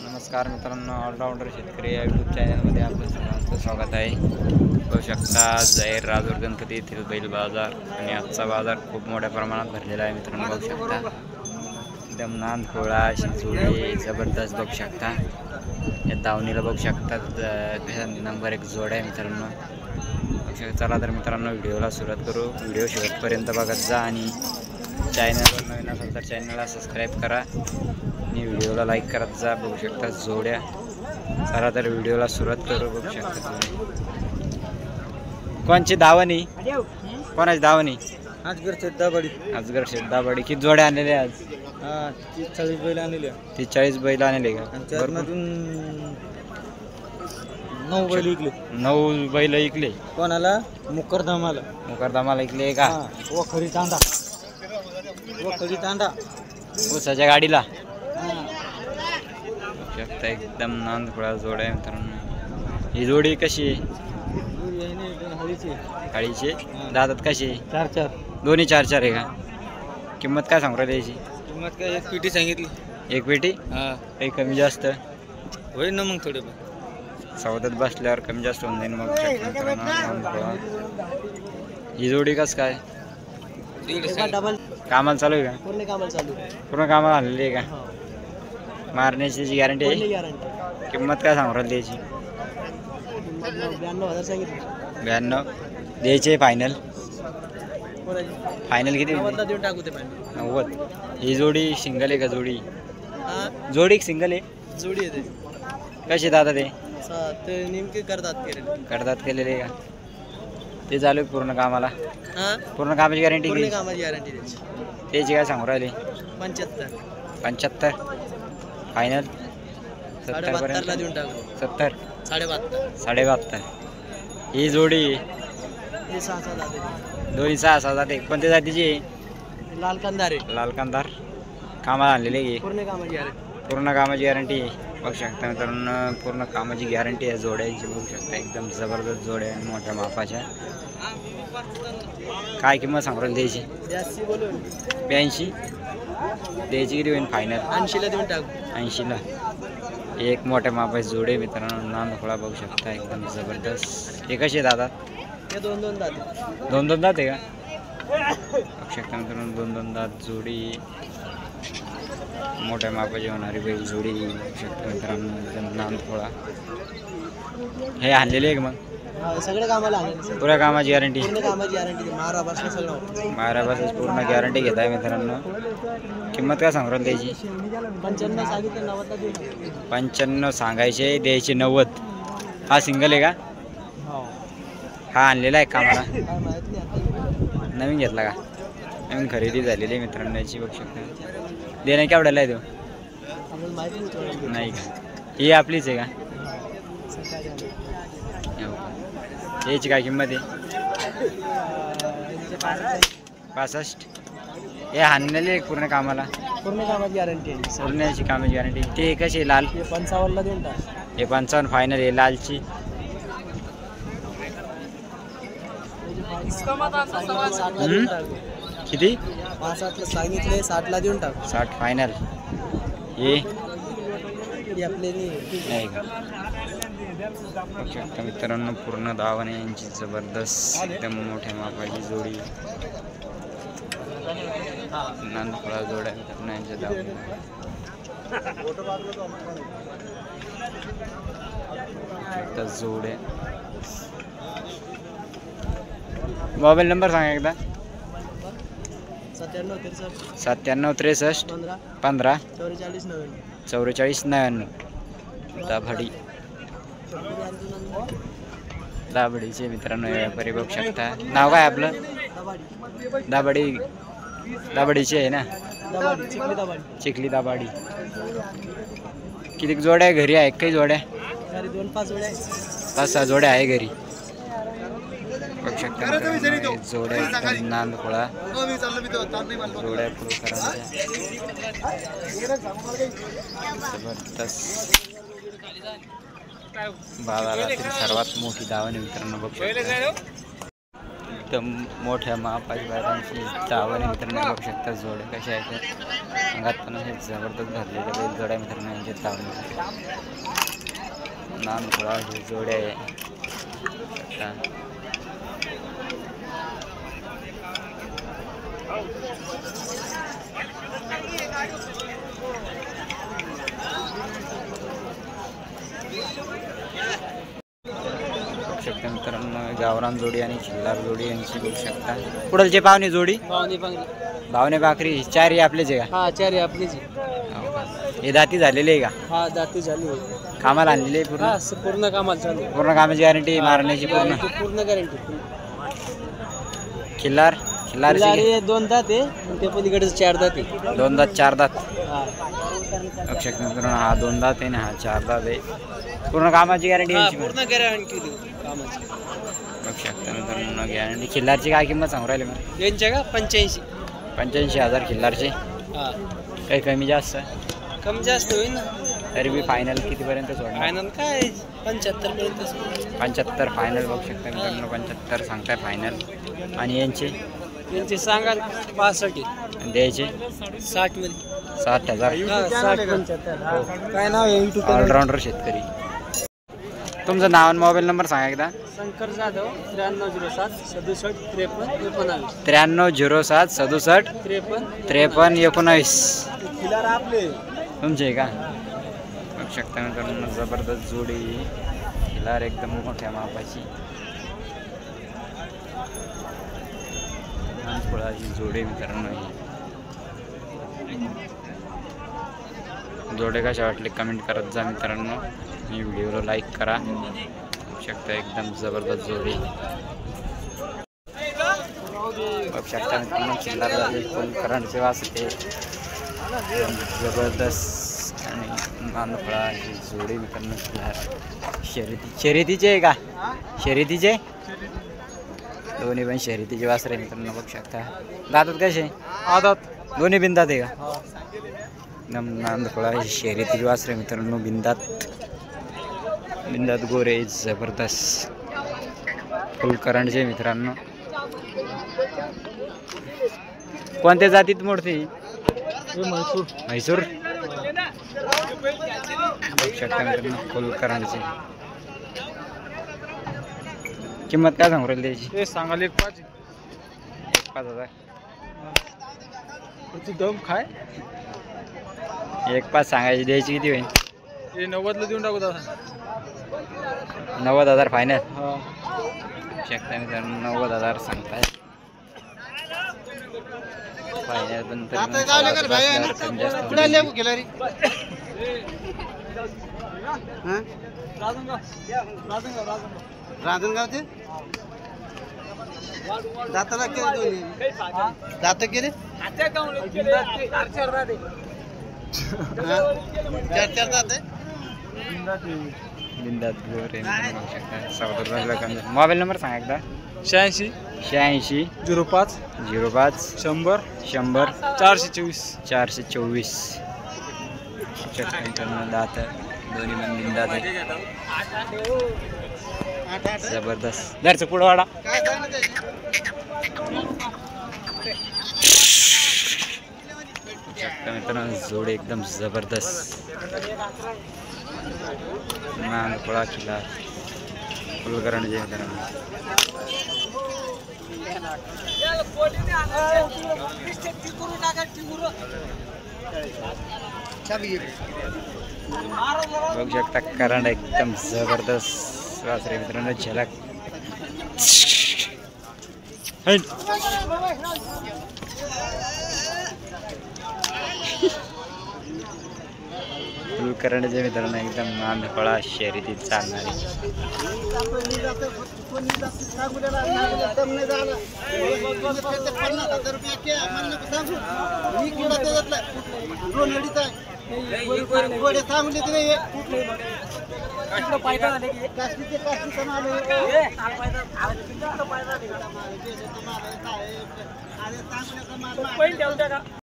नमस्कार मित्रांनो, ऑलराऊंडर शेतकरी या यूट्यूब चॅनलमध्ये आपलं सर्वांचं स्वागत आहे. बघू शकता जाहीर राजूर गणपती येथील बैल बाजार आणि आजचा बाजार खूप मोठ्या प्रमाणात भरलेला आहे. मित्रांनो बघू शकता एकदम नांदखोळा शिंचोळे जबरदस्त बघू शकता. या दावणीला बघू शकता नंबर 1 जोड आहे मित्रांनो. चला तर मित्रांनो व्हिडिओला सुरुवात करू. व्हिडिओ शेवटपर्यंत बघत जा आणि चॅनलवर नवीन असेल तर चॅनलला सबस्क्राईब करा आणि व्हिडिओला लाईक करत जा. बघू शकता जोड्या. चला तर व्हिडिओला सुरुवात करू. बघू शकता कोणची दावणी, कोणाची दावणी? आजगर शेठ दाबाडी. किती जोड्या आणलेल्या आज? 40 बैल आणले. 40 बैल आणले का? 9 बैल इकले. 9 बैल इकले. कोणाला? मुकरदमाला इकले का? वखरी तांडा ऊसाच्या गाडीला शकता. एकदम नांदखोळा जोड आहे मित्रांनो. ही जोडी कशी आहे? हळीची. दातात कशी? 4-4. दोन्ही 4-4 आहे का? किंमत काय सांगू राहिली याची? किंमत काय? 1 पेटी सांगितली. 1 पेटी? काही कमी जास्त होईल ना मग थोडे. सौद्यात बसल्यावर कमी जास्त होऊन जाईल. मग ही जोडी कस काय? कामाला चालू आहे का? पूर्ण कामाला आलेली आहे का? मारण्याची गॅरंटी आहे? किंमत काय सांगू राहिली याची? 92 द्यायचे. फायनल किती? 90. ही जोडी सिंगल आहे का? जोडी सिंगल आहे. जोडी आहे. कशी दादा ते नेमके करतात केलेले का? ते चालू आहे पूर्ण कामाला? पूर्ण कामाची गॅरंटी त्याची काय सांगू राहिले? 75. फायनल 70 पर्यंत. 70 72. ही जोडी दोन्ही 6-6 जाते. कोणत्या जातीची? लाल कंदार. कामाला आणलेले आहे. पूर्ण कामाची गॅरंटी. बघू शकता मित्रांनो पूर्ण कामाची गॅरंटी आहे जोड्याची. बघू शकता एकदम जबरदस्त जोड्या आहे मोठ्या मापाच्या. काय किंमत सांगू राहिली द्यायची? 82. द्यायची किती होईल फायनल? 80ला देऊन टाकू. 80ला. एक मोठ्या मापाची जोडे मित्रांनो. नांदखोळा बघू शकता एकदम जबरदस्त. हे कसे दादा? ते 2-2 दात. 2-2 दात आहे का? बघू शकता मित्रांनो 2-2 दात जोडी. मोठ्या मापाची होणारी बैल जोडी बघू शकता मित्रांनो. एकदम नांदखोळा. हे आणलेले आहे का मग? सगळं कामाला पुऱ्या कामाची गॅरंटी? मारापासून पूर्ण गॅरंटी घेत आहे मित्रांनो. किंमत काय सांगू राहिली त्याची? 95 सांगायचे. द्यायचे 90. हा सिंगल आहे का? हा आणलेला आहे कामाला? नवीन घेतला का? नवीन खरेदी झालेली आहे मित्रांनो याची. बघू शकता. देणं केवढ्याला आहे तो? नाही का? ही आपलीच आहे का? याची काय किंमत आहे? 65. हे आणलेले पूर्ण कामाला? पूर्ण कामाची गॅरंटी. पूर्णची कामाची गॅरंटी. ते कशी लाल? 55ला देऊन टाक. हे 55 फायनल आहे. लालची किती? 65ला सांगितले. 60ला देऊन टाक. 60 फायनल. हे आपले नाही का? बघू शकता मित्रांनो पूर्ण दावणे यांची जबरदस्त एकदम मोठ्या मापाची जोडी. नांदखोळा जोड्या मित्रांनो यांच्या दावणे. जोड्या. मोबाईल नंबर सांगा एकदा. 97 63 15 44 99. दाभाडीचे मित्रांनो व्यापारी बघू शकता. नाव काय आपलं? दाभाडीचे आहे ना? चिखली दाभाडी. किती जोड्या घरी आहे? काही जोड्या? 5-6 जोड्या आहे घरी. बघू शकता जोड्या एकदम नांदखोळा जोड्या जबरदस्त. बाजारातील सर्वात मोठी दावणी मित्रांनो बघू शकता. एकदम मोठ्या महापाच बैलांची दावणी मित्रांनो बघू शकता जोड्या कशा आहेत. अंगात पण हे जबरदस्त भरलेले बैल जोड्या मित्रांनो यांचे तावले नाम थोडा हे जोड्या आहे आता बघू शकता मित्रांनो गावरान जोडी आणि खिल्लार जोडी यांची बघू शकता पुढलचे पाहुणे जोडी भावने भाकरी चारही आपलेच आहे का हा चार आपलीच हो का? हे दाती झालेले आहे का हा दाती झाली कामाला आणलेले आहे पूर्ण हा पूर्ण कामाला चालू पूर्ण कामाची गॅरंटी मारण्याची पूर्ण पूर्ण गॅरंटी खिल्लार खिल्लारची दोन दात आहे आणि ते पलीकडे चार दात आहे दोन दात चार दात हा बघू शकता मित्रांनो हा दोन दात आहे ना हा चार दात आहे पूर्ण कामाची गॅरंटी यांची पण. पूर्ण गॅरंटी देऊ कामाची बघू शकता मित्रांनो गॅरंटी खिल्लारची काय किंमत सांगू राहिले मग यांच्या का 85 85,000 खिल्लारचे हा काही कमी जास्त कमी जास्त होईल ना तरी बी फायनल कितीपर्यंत सोडणार फायनल काय 75 पर्यंत 75 फायनल बघू शकता मित्रांनो 75 सांगताय फायनल आणि यांचे यांचे सांगाल 65 द्यायचे 60 मध्ये 60,000 काय नाव आहे युट्यूब ऑलराऊंडर शेतकरी तुमचं नाव आणि मोबाईल नंबर सांगा एकदा शंकर जाधव 9307 67 53 9307 67 53 19 खिलार आपले तुमचे आहे का बघू शकता मित्रांनो जबरदस्त जोडी खिलार एकदम मोठ्या मापाची थोडाची जोडी मित्रांनो ही जोडे कशा वाटले कमेंट करत जा मित्रांनो मी व्हिडिओला लाईक करा बघू शकता एकदम जबरदस्त जोडी बघू शकता मित्रांनो चिल्लार झाले फुल करंटचे वाचते जबरदस्त आणि मानफळा ही जोडी मित्रांनो चिल्लार शर्यतीचे आहे का शर्यतीचे दोन्ही पण शर्यतीचे वासरे मित्रांनो बघू शकता दातात कसे आदात दोन्ही बिंदात आहे का एकदम नांदफळा शर्यतीचे वासरे मित्रांनो बिंदात गोरे जबरदस्त फुल करंटचे मित्रांनो कोणत्या जातीत मोडते म्हैसूर बघू शकता मित्रांनो फुल करंटचे किंमत काय सांगू राहिली त्याची सांगाल 5,000 दम खाय 1,500 सांगायची द्यायची किती होईल हे 90 ला देऊन टाकू दादा 90,000 फायनल हा शकता मित्रांनो 90,000 सांगताय फायनल पण कमी जास्त राजनगाव ते दाताला केले दात केले चार दात आहे बिंदात गोरे मोबाईल नंबर सांगा एकदा 86 86 05 05 100 100 424 424 दात दोन्ही पण बिंदात आहे जबरदस्त घरचं पुढं वाडा मित्रांनो जोड एकदम जबरदस्त नांदफळा खिल्लार फुलकरण जे मित्रांनो बघू शकता करंट एकदम जबरदस्त वासरे मित्रांनो झलक फुलकरणचे मित्रांनो एकदम नांदफळा शर्यतीत चालणारी